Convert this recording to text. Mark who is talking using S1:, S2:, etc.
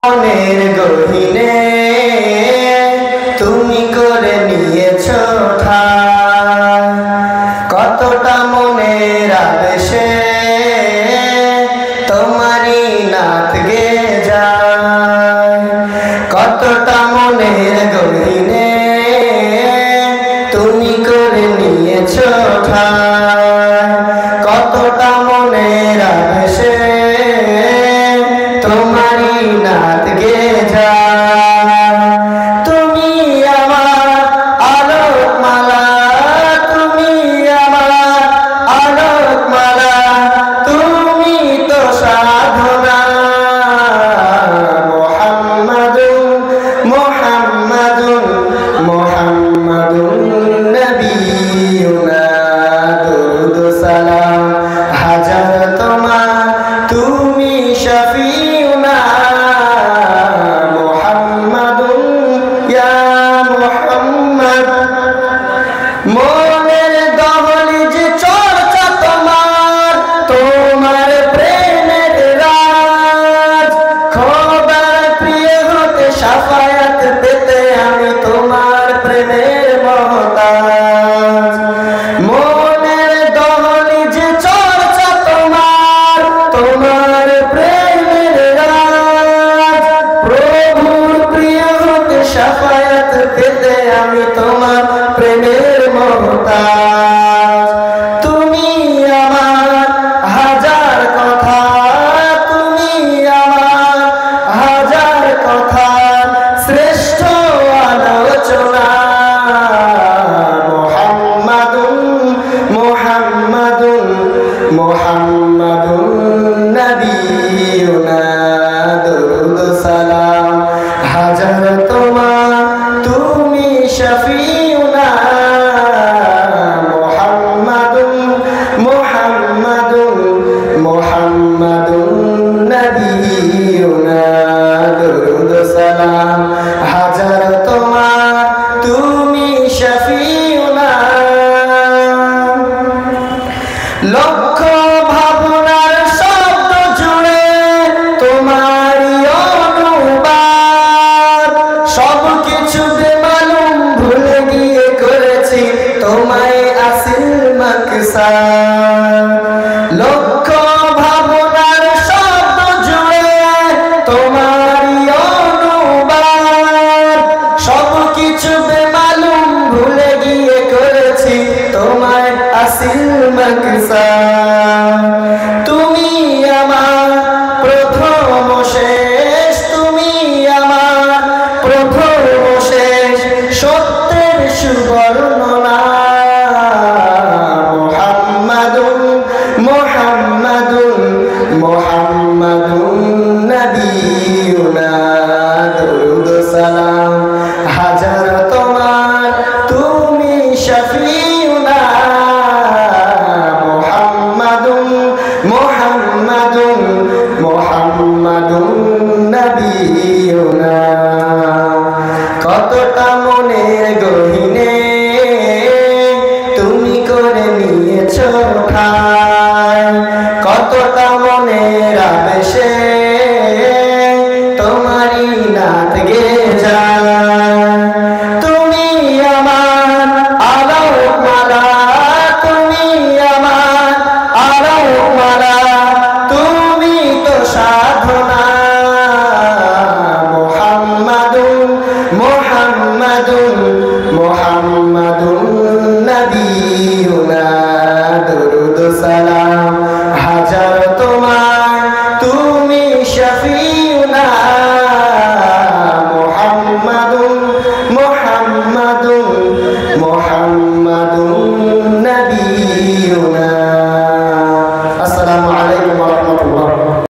S1: মনের গহীনে তুমি করে নিয়েছো ঠাঁই, কতটা মনের আবেশে তোমারই নাত গে যায়। কতটা মনের গহীনে তুমি করে নিয়েছো ঠাঁই, কতটা মনের আবেশে তোমারই নাত গে যায়। তুমি আমার আলোক মালা, তুমি আমার আলোক মালা, তুমি তো সাধনা। মুহাম্মাদুন মুহাম্মাদুন মুহাম্মাদুন নবিয়ুনা, দুরুদ সালাম হাজার তোমার, তুমি শফিউনা। মুহাম্মাদুন ইয়া মুহাম্মদ, মনের দহলিজ চর্চা তোমার, তোমার প্রেমের রাজ। খোদার প্রিয় হতে শাফায়াত পেতে আমি তোমার প্রেমের মহতাজ। মনের দহলিজ চর্চা তোমার, তোমার প্রেমের রাজ। প্রভুর প্রিয় হতে শাফায়াত পেতে আমি তোমার প্রেমের মহতাজ। তুমি আমার হাজার কথা, তুমি আমার হাজার কথা, শ্রেষ্ঠ আলোচনা। মুহাম্মাদুন মুহাম্মাদুন মুহাম্মাদুন নবিয়ুনা, দুরুদ সালাম হাজার তোমার, তুমি শফিউনা। মুহাম্মাদুন মুহাম্মাদুন মুহাম্মাদুন নবিয়ুনা, দুরুদ সালাম হাজার তোমার, তুমি শফিউনা। লক্ষ ভাবনার শব্দ জুড়ে তোমারই অনুবাদ, সব কিছু বেমালুম ভুলে গিয়ে করেছি তোমায় আসিল মাকসাদ। লক্ষ ভাবনার শব্দ জুড়ে তোমারই অনুবাদ, সব কিছু বেমালুম ভুলে গিয়ে করেছি তোমায় আসিল মাকসাদ। তুমি আমার প্রথম শেষ, তুমি আমার প্রথম শেষ, সত্যের সুবর্ণনা। মুহাম্মাদুন মুহাম্মাদুন মুহাম্মাদুন নবিয়ুনা,